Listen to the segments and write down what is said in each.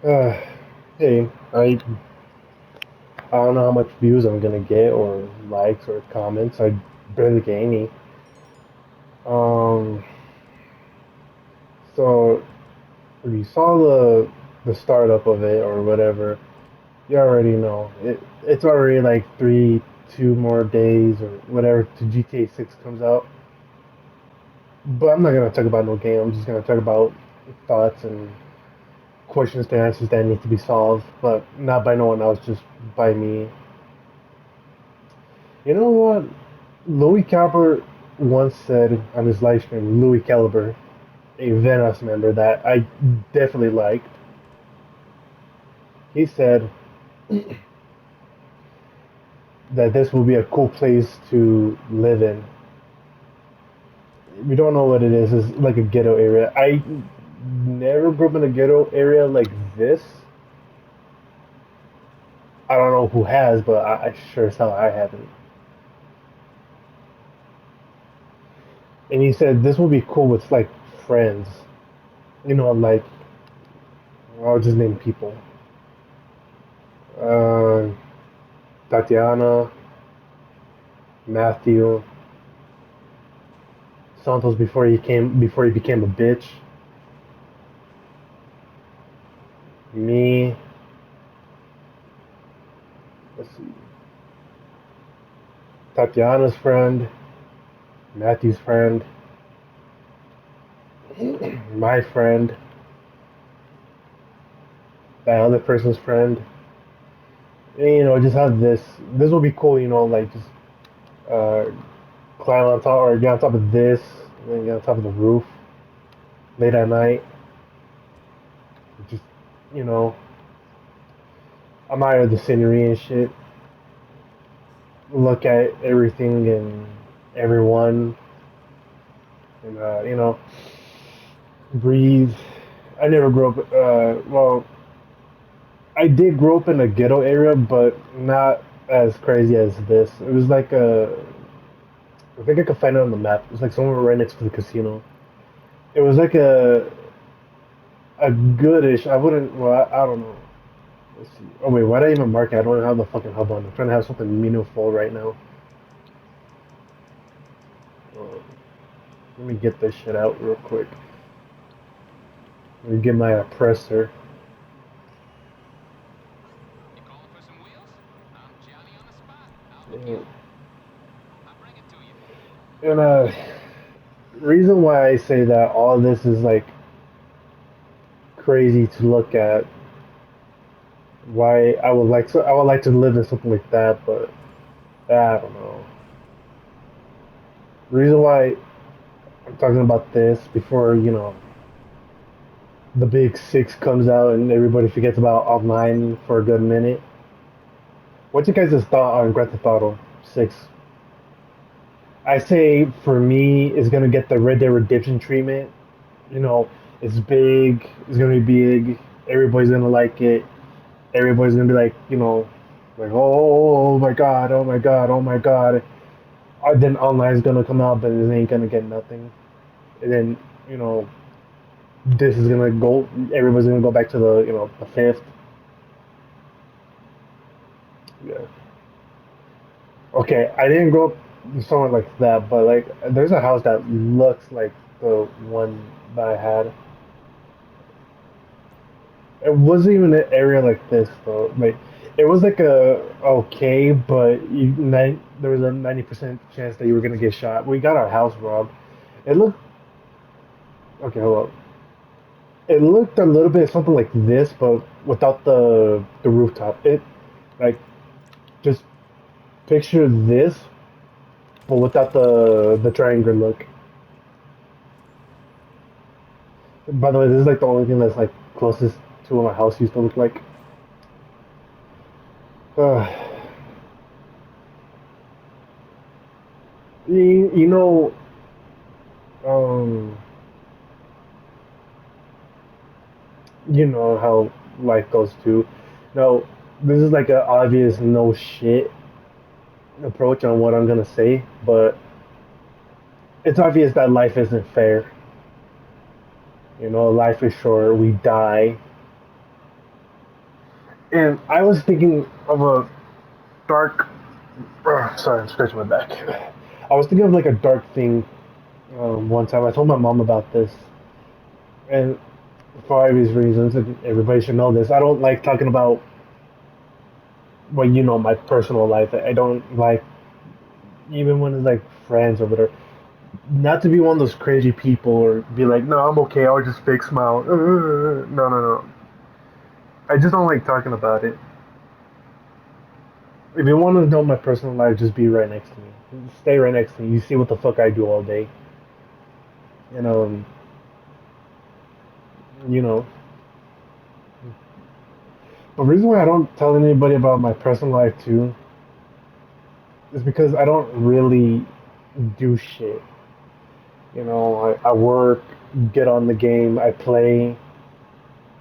Uh, hey, I don't know how much views I'm gonna get or likes or comments. I barely get any. Um, so if you saw the startup of it or whatever, you already know it's already like 2 more days or whatever to GTA 6 comes out. But I'm not gonna talk about no game. I'm just gonna talk about thoughts and questions to answers that need to be solved, but not by no one else, just by me. You know what? Louis Caliber once said on his live stream, Louis Caliber, a Venoss member that I definitely liked, he said that this will be a cool place to live in. We don't know what it is. It's like a ghetto area. I never grew up in a ghetto area like this. I don't know who has, but I sure as hell I haven't. And he said this will be cool with like friends. You know, like I'll just name people. Uh, Tatiana, Matthew, Santos before he became a bitch. Me, let's see, Tatiana's friend, Matthew's friend, my friend, that other person's friend. And, you know, just have this. This will be cool. You know, like just uh, climb on top or get on top of this, and then get on top of the roof late at night. Just you know, admire the scenery and shit. Look at everything and everyone, and you know, breathe. I never grew up. Well, I did grow up in a ghetto area, but not as crazy as this. It was like a. I think I could find it on the map. It was like somewhere right next to the casino. It was like a goodish. I wouldn't. Well, I don't know. Let's see. Oh wait, why did I even mark it? I don't have the fucking hub on. I'm trying to have something meaningful right now. Uh, Let me get this shit out real quick. Let me get my oppressor. You calling for some wheels? I'm Johnny on the spot. I'll hook you Uh, up. I'll bring it to you. And reason why I say that all this is like crazy to look at. Why I would like to live in something like that, but I don't know. The reason why I'm talking about this before the big six comes out and everybody forgets about online for a good minute. What's your guys' thought on Grand Theft Auto 6? I say for me, it's gonna get the Red Dead Redemption treatment. You know, it's big. It's gonna be big. Everybody's gonna like it. Everybody's gonna be like, like, oh my god, oh my god, oh my god. Then online's gonna come out, but it ain't gonna get nothing. And then you know, this is gonna go. Everybody's gonna go back to the fifth. Yeah. Okay, I didn't grow up somewhere like that, but like, there's a house that looks like the one that I had. It wasn't even an area like this though. Like, it was like a okay, but there was a 90% chance that you were gonna get shot. We got our house robbed. It looked okay. Hold up. It looked a little bit something like this, but without the rooftop. It like just picture this, but without the triangle look. By the way, this is like the only thing that's like closest to what my house used to look like. Uh, you know, um, you know how life goes too. Now, this is like an obvious no shit approach on what I'm gonna say, but it's obvious that life isn't fair. You know, life is short. We die. And I was thinking of a dark. Sorry, I'm scratching my back. I was thinking of like a dark thing one time. I told my mom about this, and for obvious reasons, and everybody should know this. I don't like talking about, well, my personal life. I don't like, even when it's like friends or whatever, not to be one of those crazy people or be like, no, I'm okay. I'll just fake smile. No, no, no. I just don't like talking about it. If you want to know my personal life, just be right next to me. Stay right next to me. You see what the fuck I do all day. You know, and, you know. The reason why I don't tell anybody about my personal life too is because I don't really do shit. I work, get on the game, I play,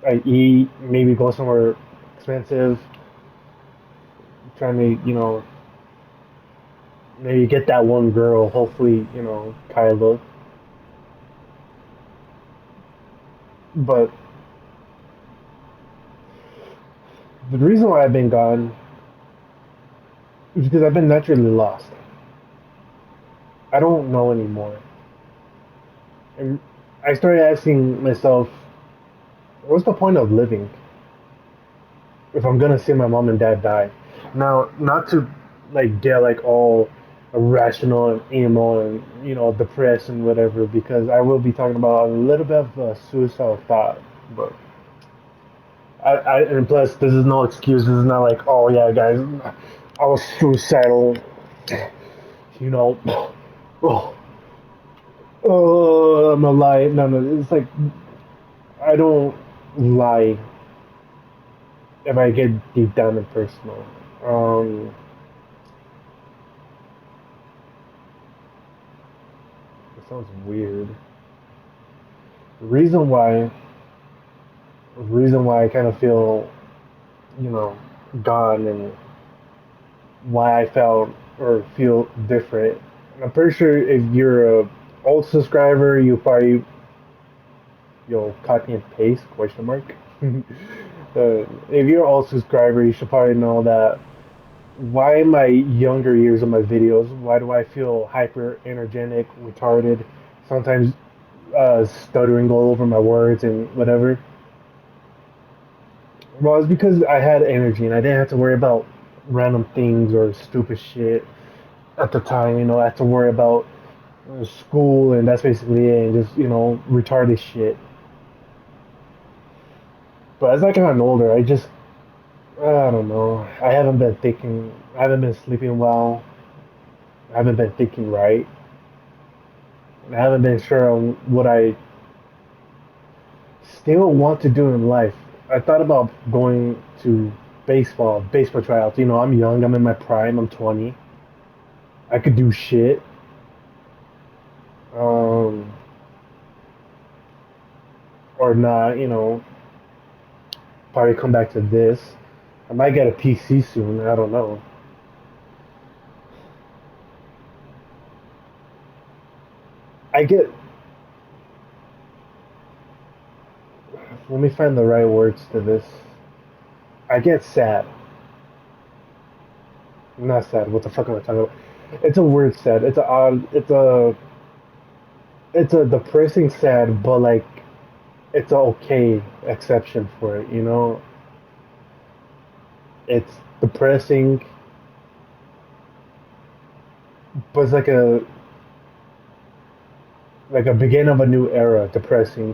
I eat, maybe go somewhere expensive, trying to, maybe get that one girl, hopefully, Kyla. But the reason why I've been gone is because I've been naturally lost. I don't know anymore. And I started asking myself, what's the point of living if I'm gonna see my mom and dad die? Now, not to like get like all irrational and emo and depressed and whatever, because I will be talking about a little bit of a suicidal thought, but and plus this is no excuse. This is not like, oh yeah, guys, I was suicidal, you know. Oh, I'm a lie. No, no, it's like I don't lie if I get deep down and personal. Um, it sounds weird. The reason why I kind of feel, you know, gone, and why I felt or feel different. And I'm pretty sure if you're a old subscriber, you'll copy and paste question mark. If you're an old subscriber, you should probably know that why in my younger years of my videos, why do I feel hyper energetic, retarded, sometimes stuttering all over my words and whatever? Well, it's because I had energy and I didn't have to worry about random things or stupid shit at the time. I had to worry about school, and that's basically it, and just retarded shit. But as I gotten older, I don't know. I haven't been thinking. I haven't been sleeping well. I haven't been thinking right. And I haven't been sure on what I still want to do in life. I thought about going to baseball tryouts. I'm young. I'm in my prime. I'm 20. I could do shit. Um, or not. Probably come back to this. I might get a PC soon. I don't know. I get. Let me find the right words to this. I get sad. Not sad. What the fuck am I talking about? It's a word sad. It's a odd. It's a depressing sad, but like it's a okay exception for it. It's depressing, but it's like a beginning of a new era. Depressing,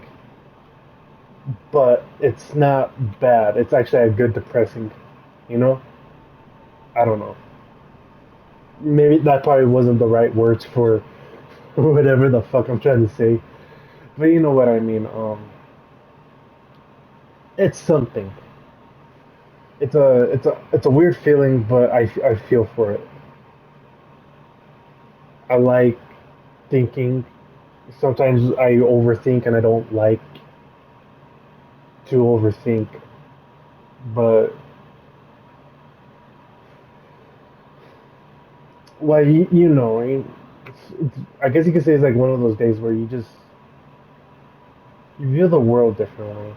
but it's not bad. It's actually a good depressing. You know. I don't know. Maybe that probably wasn't the right words for whatever the fuck I'm trying to say. But you know what I mean. It's something. It's a weird feeling, but I feel for it. I like thinking. Sometimes I overthink, and I don't like to overthink. But well, I guess you could say it's like one of those days where you view the world differently.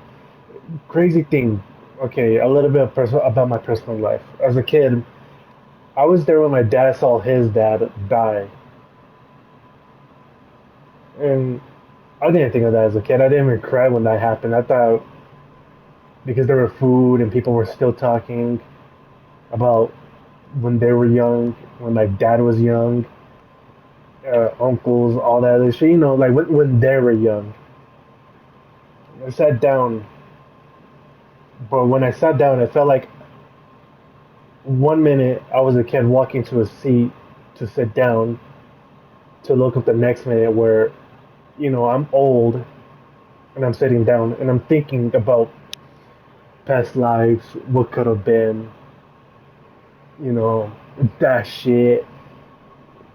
Crazy thing. Okay, a little bit of about my personal life. As a kid, I was there when my dad saw his dad die, and I didn't think of that as a kid. I didn't even cry when that happened. I thought because there were food and people were still talking about when they were young, when my dad was young, uncles, all that other shit. You know, like when they were young. I sat down, but when I sat down, it felt like 1 minute I was a kid walking to a seat to sit down, to look up the next minute where, I'm old and I'm sitting down and I'm thinking about past lives, what could have been, you know, that shit.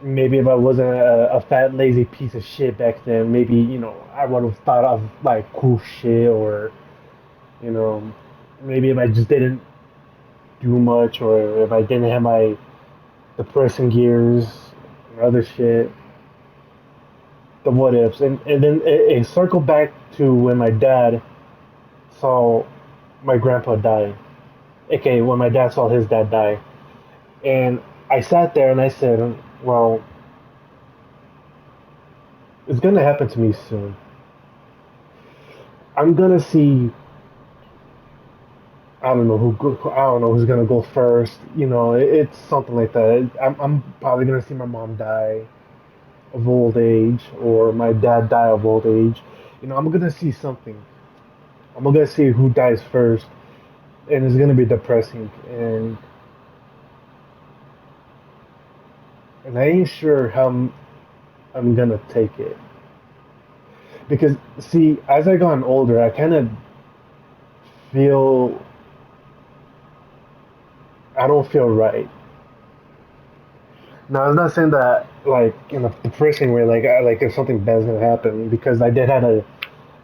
Maybe if I wasn't a fat, lazy piece of shit back then, maybe, I would have thought of like cool shit or, you know, maybe if I just didn't do much or if I didn't have my depressing years and other shit, the what ifs. And then it circled back to when my dad saw my grandpa die. Okay, when my dad saw his dad die. And I sat there and I said, well, it's gonna happen to me soon. I'm gonna see. I don't know I don't know who's gonna go first. It's something like that. I'm probably gonna see my mom die of old age or my dad die of old age. I'm gonna see something. I'm gonna see who dies first, and it's gonna be depressing. And I ain't sure how I'm gonna take it because see, as I gotten older, I kind of feel I don't feel right. Now, I'm not saying that like in a depressing way, like if something bad's gonna happen, because I did had a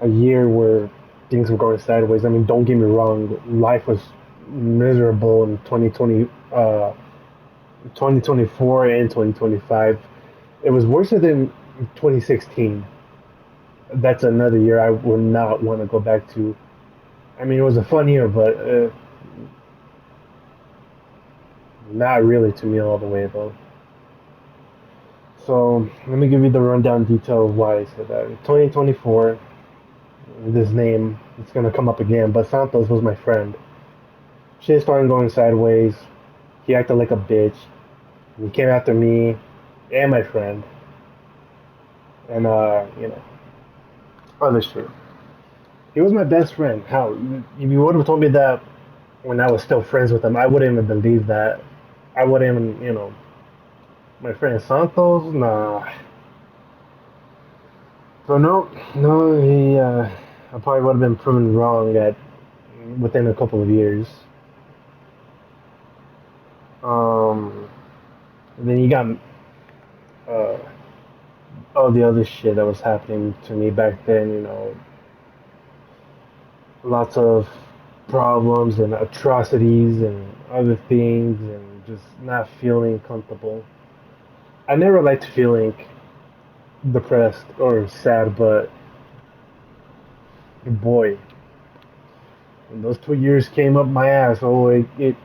year where things were going sideways. I mean, don't get me wrong, life was miserable in 2024 and 2025. It was worse than 2016. That's another year I would not want to go back to. I mean, it was a fun year, but not really to me all the way though. So let me give you the rundown detail of why I said that. In 2024, this name it's gonna come up again, but Santos was my friend. Shit started going sideways. He acted like a bitch. He came after me and my friend, and other shit. He was my best friend. How? If you would have told me that when I was still friends with him, I wouldn't even believe that. I wouldn't even, my friend Santos, nah. So no, no, I probably would have been proven wrong at within a couple of years. Um, then you got uh, all the other shit that was happening to me back then. Lots of problems and atrocities and other things, and just not feeling comfortable. I never liked feeling depressed or sad, but boy, when those 2 years came up my ass, oh, it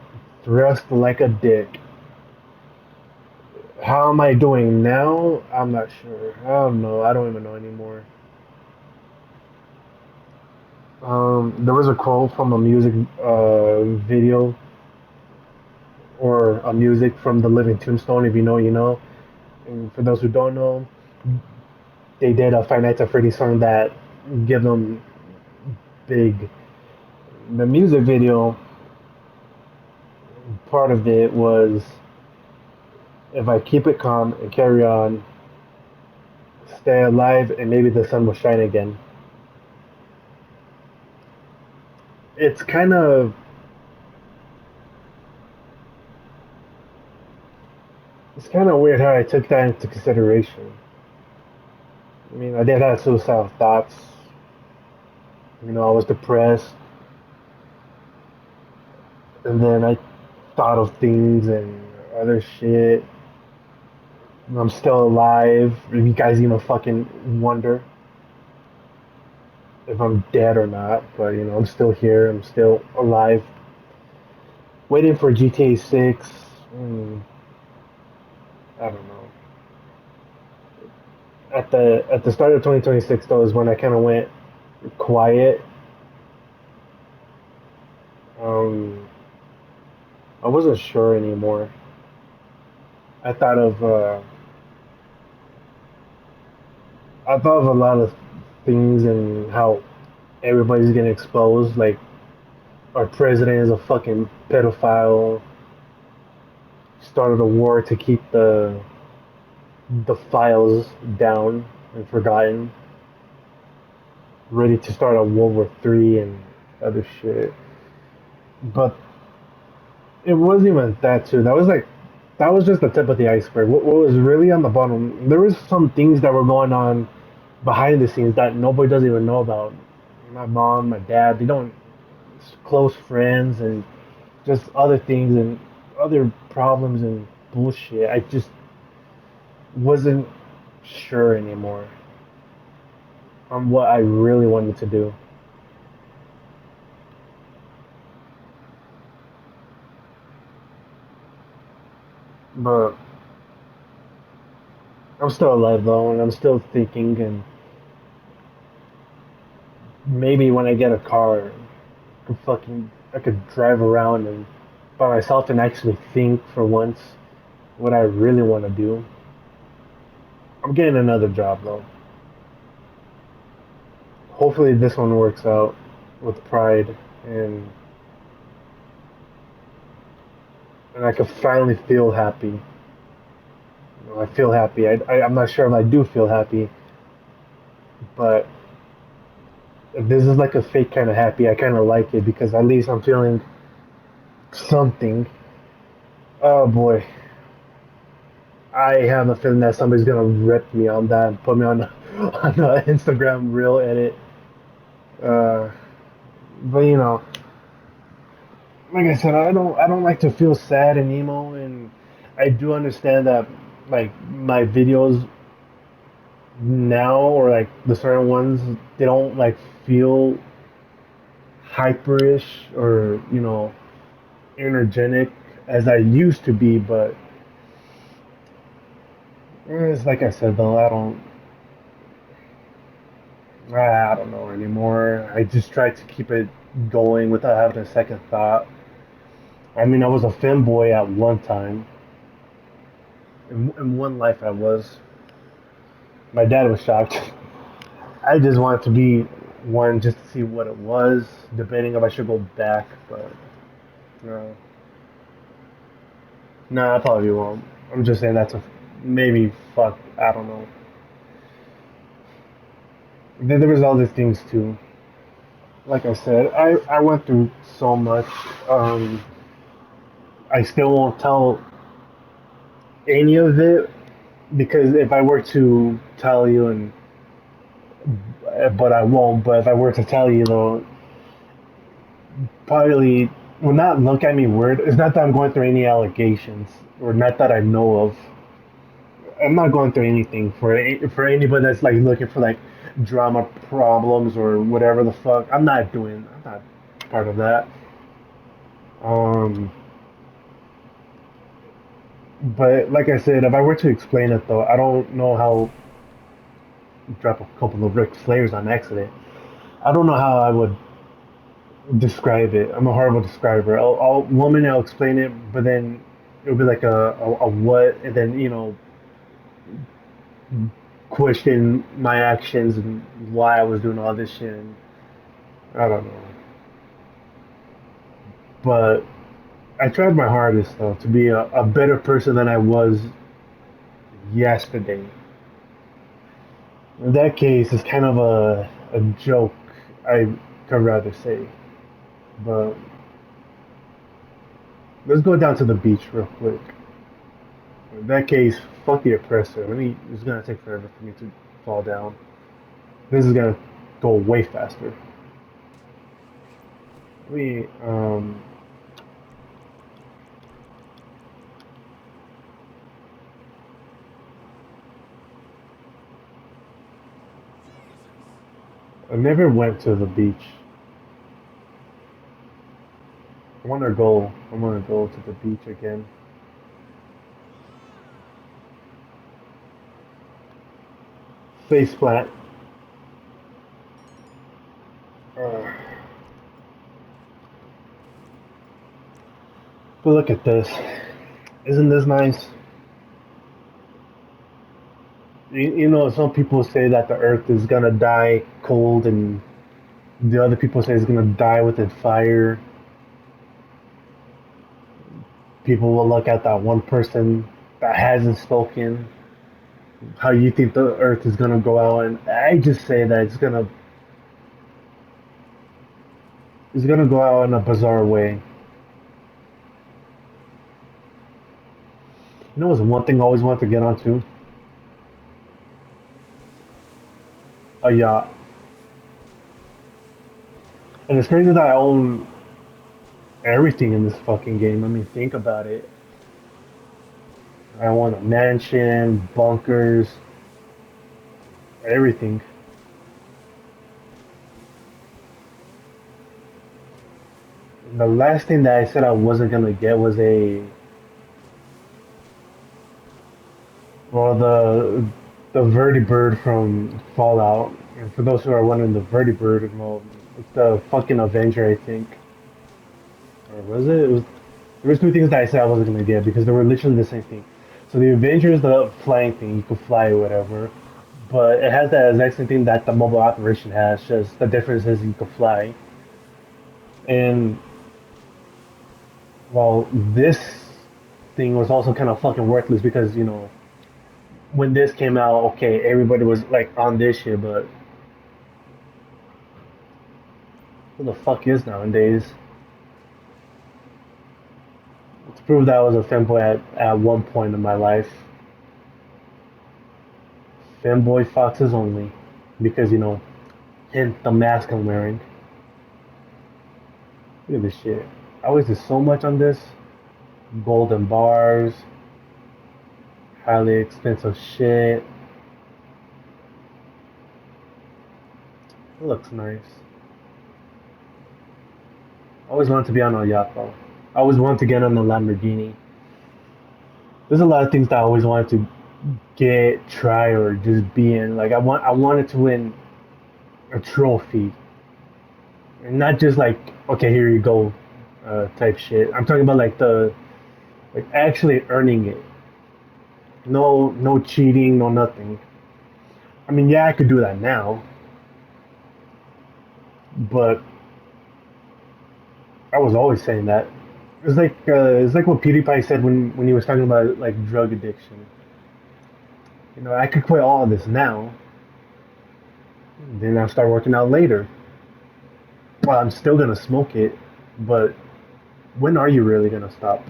thrust like a dick. How am I doing now? I'm not sure. I don't know. I don't even know anymore. There was a quote from a music video or a music from the Living Tombstone. If you know, you know. And for those who don't know, they did a Five Nights at Freddy's song that give them big. The music video part of it was if I keep it calm and carry on, stay alive, and maybe the sun will shine again. It's kind of weird how I took that into consideration. I mean, I did have suicidal thoughts. I was depressed, and then I thought of things and other shit. I'm still alive. If you guys even fucking wonder. if I'm dead or not. But I'm still here. I'm still alive, waiting for GTA 6. Mm, I don't know. At the start of 2026 though is when I kind of went quiet. Um, I wasn't sure anymore. I thought of uh, I thought of a lot of things and how everybody's getting exposed. Like our president is a fucking pedophile. Started a war to keep the files down and forgotten. Ready to start a World War III and other shit. But it wasn't even that too. That was just the tip of the iceberg. What was really on the bottom? There was some things that were going on behind the scenes that nobody doesn't even know about. My mom, my dad, they don't close friends and just other things and other problems and bullshit. I just wasn't sure anymore on what I really wanted to do. But I'm still alive though, and I'm still thinking. And maybe when I get a car, I could drive around and by myself and actually think for once what I really want to do. I'm getting another job though. Hopefully this one works out with pride and and I can finally feel happy. I feel happy. I'm not sure if I do feel happy, but if this is like a fake kind of happy, I kind of like it because at least I'm feeling something. Oh boy, I have a feeling that somebody's gonna rip me on that and put me on on the Instagram reel edit. Uh, but like I said, I don't like to feel sad and emo, and I do understand that like my videos now or like the certain ones they don't like feel hyperish or energetic as I used to be, but it's like I said though, I don't know anymore. I just try to keep it going without having a second thought. I mean, I was a femboy at one time. In one life, I was. My dad was shocked. I just wanted to be one just to see what it was, debating if I should go back, but no, no, I probably won't. I'm just saying that's a maybe. Fuck, I don't know. There was other things too. Like I said, I went through so much. Um, I still won't tell any of it because if I were to tell you, and but I won't. But if I were to tell you, though, probably will not look at me weird. It's not that I'm going through any allegations, or not that I know of. I'm not going through anything for anybody that's like looking for like drama problems or whatever the fuck. I'm not part of that. Um, but like I said, if I were to explain it though, I don't know how drop a couple of Ric Flairs on accident. I don't know how I would describe it. I'm a horrible describer. One minute I'll explain it, but then it'll be like a what, and then question my actions and why I was doing all this shit. And I don't know, but I tried my hardest though to be a better person than I was yesterday. In that case, it's kind of a joke. I could rather say, but let's go down to the beach real quick. In that case, fuck the oppressor. It's gonna take forever for me to fall down. This is gonna go way faster. We I never went to the beach. I want to go. I want to go to the beach again. Face plant. Uh, but look at this. Isn't this nice? You know, some people say that the Earth is gonna die cold, and the other people say it's gonna die within fire. People will look at that one person that hasn't spoken. How you think the Earth is gonna go out, and I just say that it's gonna go out in a bizarre way. You know, what's one thing I always wanted to get onto? A yacht. And it's crazy that I own everything in this fucking game. I mean, think about it. I own a mansion, bunkers, everything. The last thing that I said I wasn't gonna get was the vertibird from Fallout. And for those who are wondering, the vertibird, well, it's the fucking Avenger, I think. Or was it? There was two things that I said I wasn't gonna get because they were literally the same thing. So the Avenger is the flying thing, you could fly or whatever. But it has that exact same thing that the mobile operation has, just the difference is you can fly. And well, this thing was also kind of fucking worthless because, when this came out, okay, everybody was like on this shit, but who the fuck is nowadays? To prove that I was a fanboy at one point in my life. Fanboy foxes only. Because, hint the mask I'm wearing. Look at this shit. I wasted so much on this. Golden bars. Highly expensive shit. It looks nice. I always wanted to be on a yacht though. I always wanted to get on a Lamborghini. There's a lot of things that I always wanted to get, try, or just be in. Like I wanted to win a trophy, and not just like, okay, here you go, type shit. I'm talking about like actually earning it. No cheating, no nothing. I mean, yeah, I could do that now, but I was always saying that. It's like what PewDiePie said when he was talking about like drug addiction. I could quit all of this now, then I'll start working out later. Well, I'm still gonna smoke it, but when are you really gonna stop?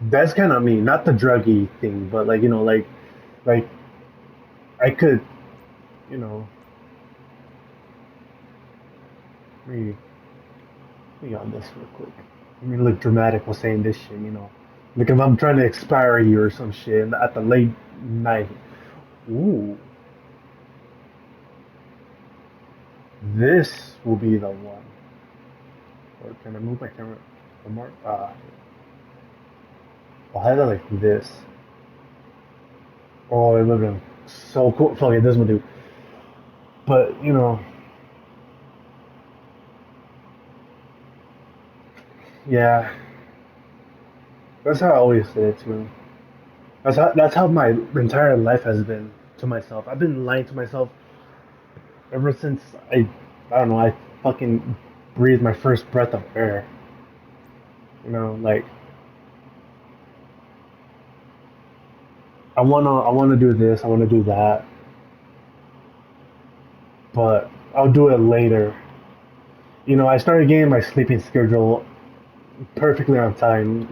That's kind of me, not the druggy thing, but like I could, you know, let me on this real quick. Let me look dramatic while saying this shit. Like if I'm trying to expire you or some shit at the late night. Ooh, this will be the one. Or can I move my camera? More? I'll have it like this. Oh, it would have been so cool. Fuck it, this will do. But yeah, that's how I always say it too. That's how my entire life has been to myself. I've been lying to myself ever since I don't know, I fucking breathed my first breath of air. Like I wanna do this, I wanna do that, but I'll do it later. I started getting my sleeping schedule perfectly on time.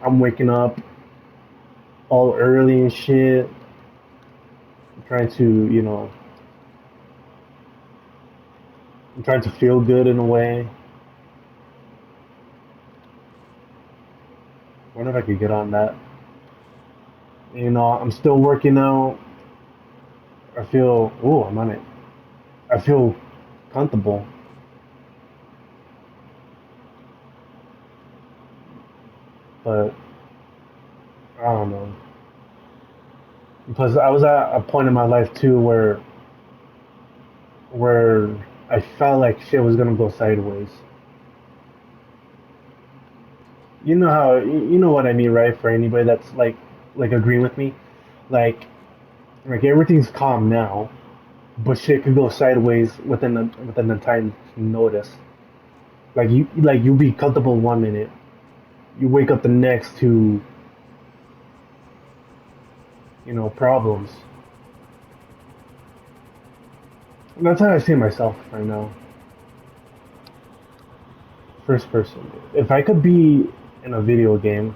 I'm waking up all early and shit, trying to, I'm trying to feel good in a way. I wonder if I could get on that. I'm still working out. I feel, ooh, I'm on it. I feel comfortable. But I don't know. Plus, I was at a point in my life too where I felt like shit was gonna go sideways. You know how you know what I mean, right? For anybody that's like agreeing with me, like like everything's calm now, but shit could go sideways within a time notice. Like you'll be comfortable 1 minute, you wake up the next to problems. And that's how I see myself right now. First person. If I could be in a video game,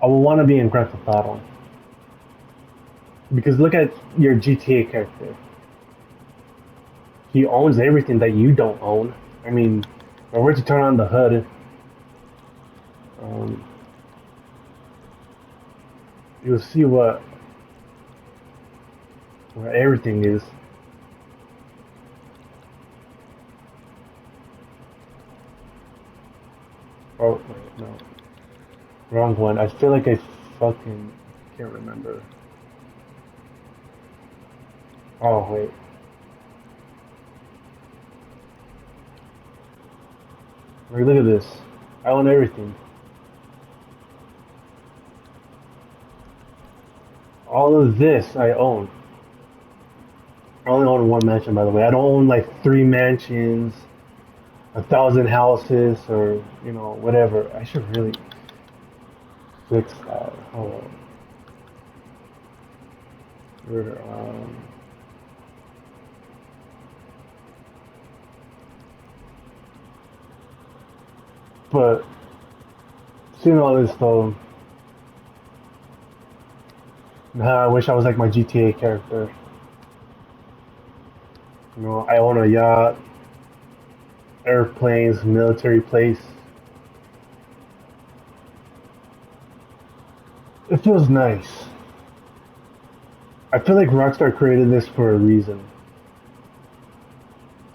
I would want to be in Grand Theft Auto. Because look at your GTA character. He owns everything that you don't own. I mean, if I were to turn on the hood, um, you'll see what everything is. Oh, wait, no. Wrong one. I feel like I fucking can't remember. Oh, wait. Like, look at this. I own everything. All of this I own. I only own one mansion, by the way. I don't own like 3 mansions, 1,000 houses, or whatever. I should really fix that. Hold on. But seeing all this though, now I wish I was like my GTA character. I own a yacht, airplanes, military place. It feels nice. I feel like Rockstar created this for a reason.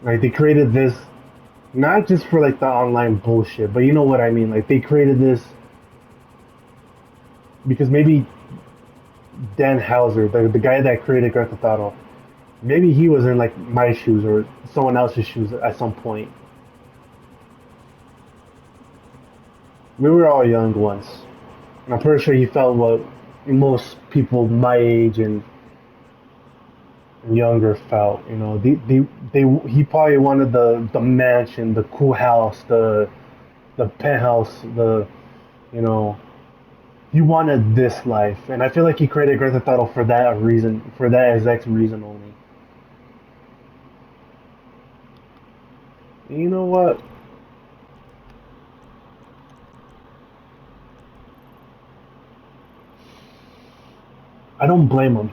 Like they created this not just for like the online bullshit, but you know what I mean. Like they created this because maybe Dan Houser, the guy that created Grand Theft Auto, maybe he was in like my shoes or someone else's shoes at some point. We were all young once. And I'm pretty sure he felt what most people my age and younger felt. He probably wanted the mansion, the cool house, the penthouse, you know, he wanted this life, and I feel like he created Grand Theft Auto for that reason, for that exact reason only. And you know what? I don't blame him.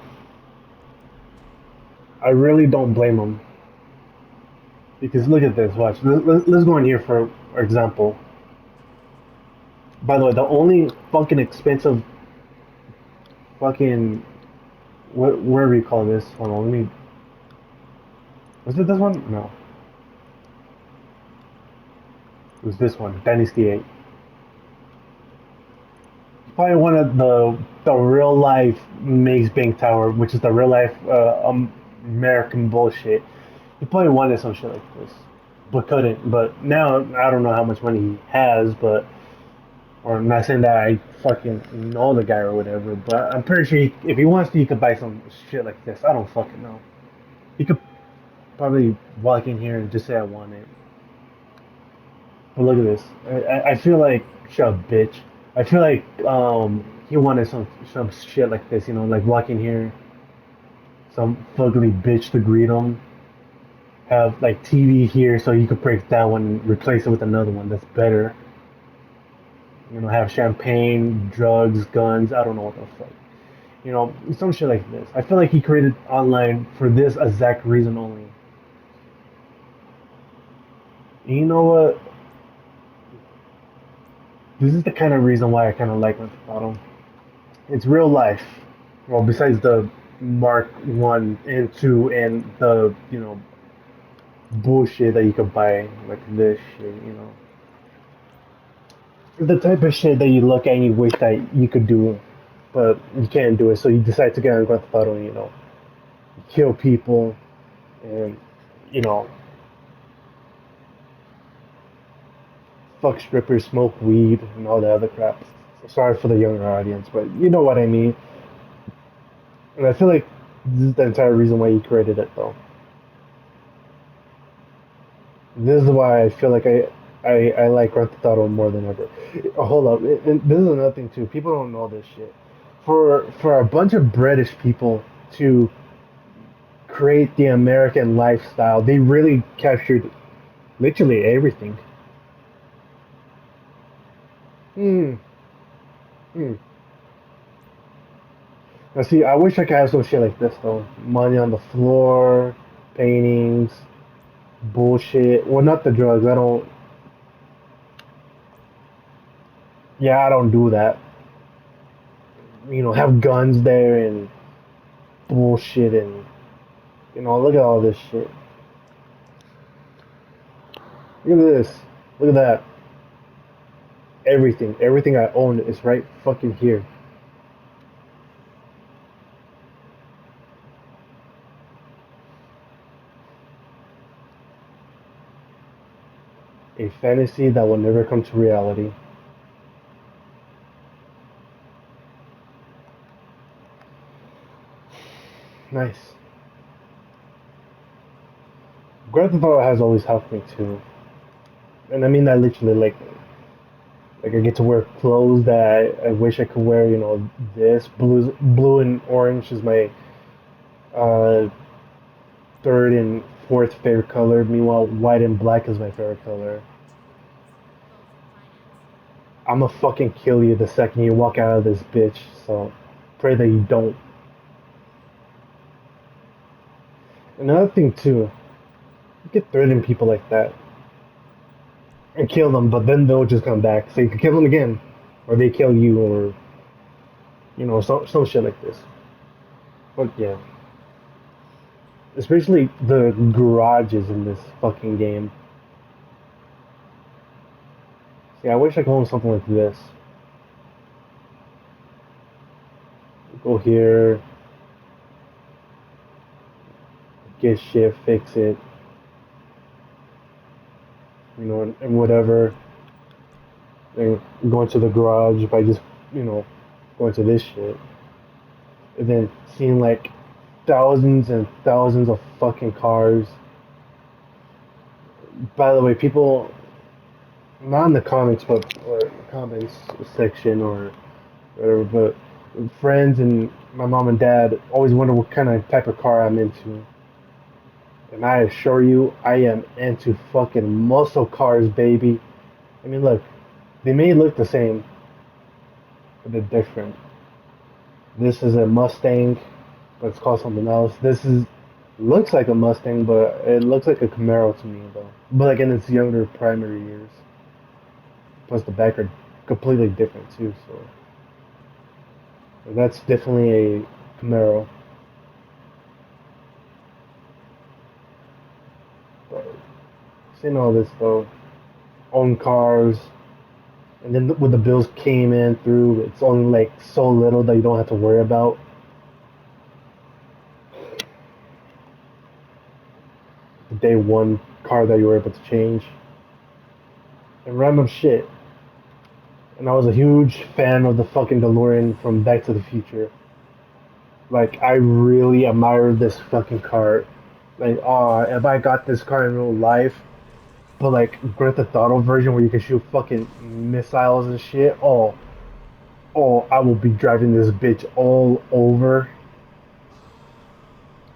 I really don't blame him because look at this. Watch. Let's go in here for example. By the way, the only fucking expensive fucking whatever you call this. Hold on, let me. Was it this one? No, it was this one. Dynasty 8. Probably one of the real life Maze Bank Tower, which is the real life American bullshit. He probably wanted some shit like this, but couldn't. But now I don't know how much money he has, but or I'm not saying that I fucking know the guy or whatever, but I'm pretty sure if he wants to, he could buy some shit like this. I don't fucking know. He could probably walk in here and just say I want it. But look at this. I feel like shut up, bitch. I feel like he wanted some shit like this, like walk in here, some fugly bitch to greet him, have like TV here so you could break that one and replace it with another one that's better. Have champagne, drugs, guns. I don't know what the fuck. Some shit like this. I feel like he created online for this exact reason only. And you know what? This is the kind of reason why I kind of like Grand Theft Auto. It's real life. Well, besides the Mark 1 and 2 and the, bullshit that you could buy, like this shit, The type of shit that you look at and you wish that you could do, but you can't do it, so you decide to get on Grand Theft Auto and, kill people and, you know, fuck strippers, smoke weed, and all that other crap. Sorry for the younger audience, but you know what I mean. And I feel like this is the entire reason why he created it, though. This is why I feel like I like Grand Theft Auto more than ever. Hold up, and this is another thing too. People don't know this shit. For a bunch of British people to create the American lifestyle, they really captured literally everything. Hmm. Hmm. Now see, I wish I could have some shit like this though. Money on the floor, paintings, bullshit. Well, not the drugs. I don't. Yeah, I don't do that. Have guns there and bullshit and look at all this shit. Look at this. Look at that. Everything I own is right fucking here. A fantasy that will never come to reality. Nice. Grand Theft Auto has always helped me too, and I mean that literally. Like I get to wear clothes that I wish I could wear. This blue and orange is my uh, third and fourth favorite color. Meanwhile, white and black is my favorite color. I'ma fucking kill you the second you walk out of this bitch. So pray that you don't. Another thing too, you can threaten people like that and kill them, but then they'll just come back. So you can kill them again, or they kill you, or some shit like this. But yeah, especially the garages in this fucking game. See, I wish I could own something like this. Go here, get shit, fix it, and whatever. And go into the garage by just, going to this shit. And then seeing like thousands and thousands of fucking cars. By the way, people, not in the comics, but or comments section or whatever, but friends and my mom and dad always wonder what kind of type of car I'm into. And I assure you, I am into fucking muscle cars, baby. I mean, look, they may look the same, but they're different. This is a Mustang, but it's called something else. This is looks like a Mustang, but it looks like a Camaro to me, though. But like in its younger primary years. Plus the back are completely different too. So that's definitely a Camaro. But seeing all this though, own cars, and then when the bills came in through, it's only like so little that you don't have to worry about. The day one car that you were able to change. And random shit. And I was a huge fan of the fucking DeLorean from Back to the Future. Like, I really admire this fucking car. Like, if I got this car in real life, but like Grand Theft Auto version where you can shoot fucking missiles and shit, I will be driving this bitch all over.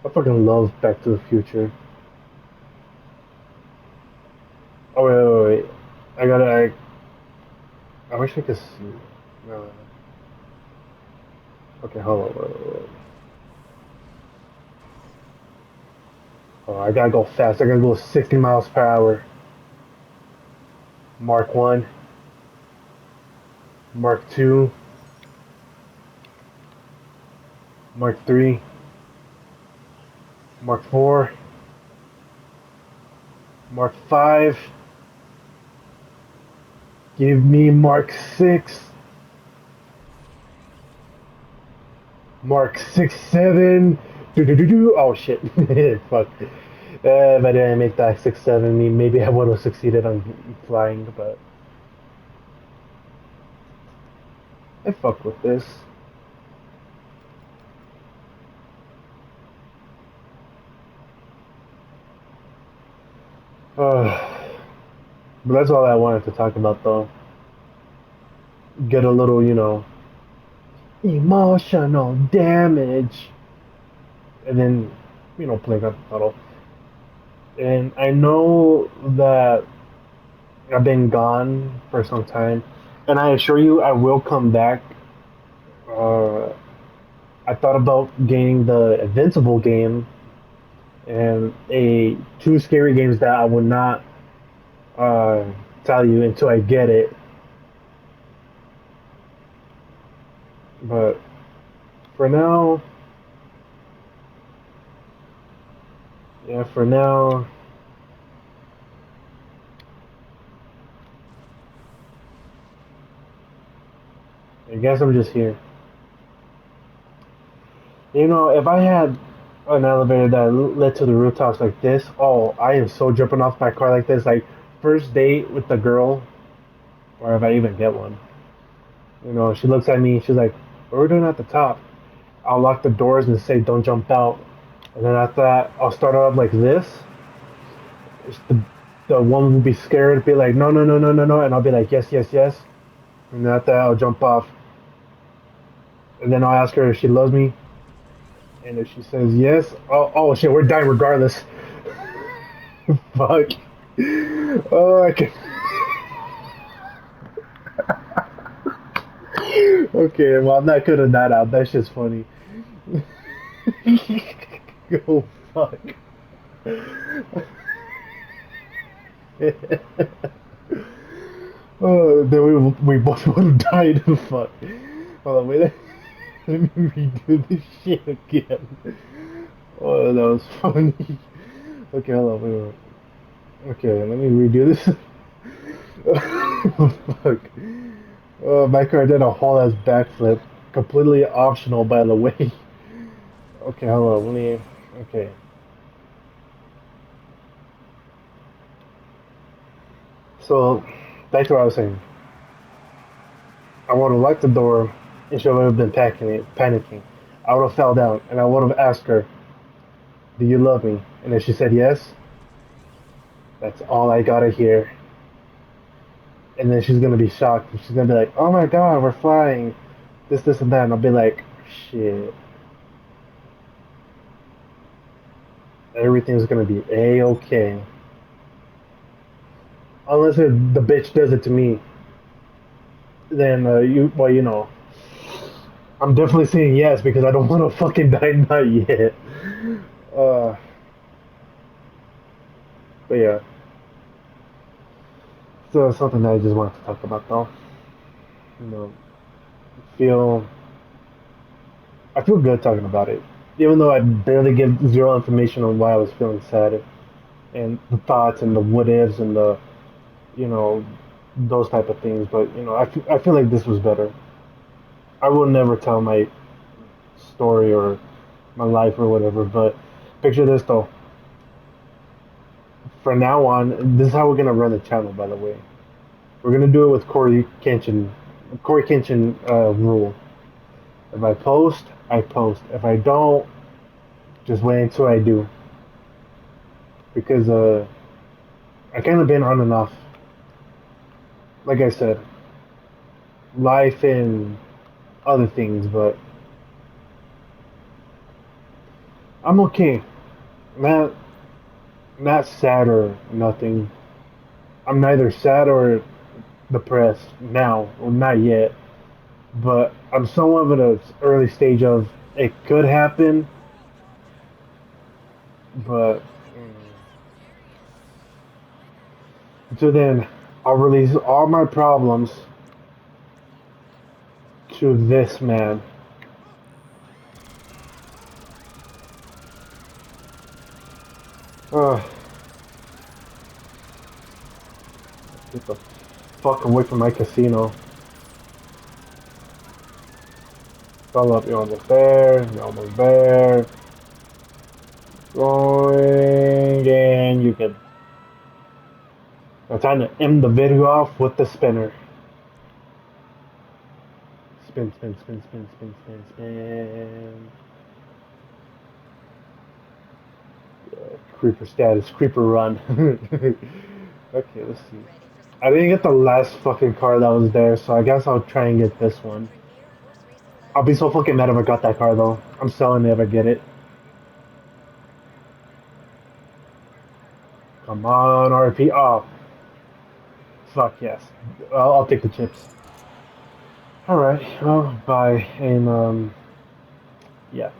I fucking love Back to the Future. Oh wait. I gotta. I wish I could see. No. Okay, hold on. Wait. Oh, I gotta go fast. I gotta go 60 miles per hour. Mark 1, Mark 2, Mark 3. Mark 4. Mark 5. Give me Mark 6. Mark 6, 7. Do do do do. Oh shit. Fuck. If I didn't make that 6, 7, maybe I would have succeeded on flying, but I fuck with this. But that's all I wanted to talk about, though. Get a little, emotional damage, and then, play Grand Theft Auto. And I know that I've been gone for some time, and I assure you, I will come back. Uh, I thought about getting the Invincible game and two scary games that I would not uh, tell you until I get it. But for now, yeah, for now, I guess I'm just here. If I had an elevator that led to the rooftops like this, oh, I am so jumping off my car like this. Like, first date with the girl, or if I even get one. She looks at me, she's like, what are we doing at the top? I'll lock the doors and say, don't jump out. And then after that, I'll start off like this. The one will be scared, be like, no, no, no, no, no, no. And I'll be like, yes, yes, yes. And then after that, I'll jump off. And then I'll ask her if she loves me. And if she says yes, oh shit, we're dying regardless. Fuck. Oh, I can. Okay, well, I'm not cutting that out. That's just funny. Oh, fuck. Oh, then we both would have died. Fuck. Hold on, wait. Let me redo this shit again. Oh, that was funny. Okay, hold on, wait. Okay, let me redo this. Fuck. My car did a whole ass backflip. Completely optional, by the way. Okay, hold on, let me. Okay. So, back to what I was saying. I would have locked the door and she would have been panicking. I would have fell down and I would have asked her, do you love me? And if she said yes, that's all I gotta hear. And then she's gonna be shocked. She's gonna be like, oh my god, we're flying. This, and that. And I'll be like, shit. Everything's gonna be A-okay. Unless the bitch does it to me. Then, I'm definitely saying yes because I don't want to fucking die not yet. Uh, but yeah. So it's something that I just wanted to talk about though. You know, feel I feel good talking about it, even though I barely give zero information on why I was feeling sad and the thoughts and the what ifs and the you know those type of things. But I feel like this was better. I will never tell my story or my life or whatever. But picture this though. From now on, this is how we're gonna run the channel. By the way, we're gonna do it with Corey Kenshin rule. If I post, I post. If I don't, just wait until I do. Because I kind of been on and off. Like I said, life and other things, but I'm okay. Not not sad or nothing. I'm neither sad or depressed now, or not yet. But I'm somewhat at an early stage of it could happen, but until then, I'll release all my problems to this man. Ugh. Get the fuck away from my casino. Fill up, you're almost there, you're almost there. Going, and you can. I'm trying to end the video off with the spinner. Spin, spin, spin, spin, spin, spin, spin. Creeper status, creeper run. Okay, let's see. I didn't get the last fucking car that was there, so I guess I'll try and get this one. I'll be so fucking mad if I got that car though. I'm selling it if I get it. Come on, RP. Oh, fuck yes. I'll take the chips. Alright, well, bye. And, yeah.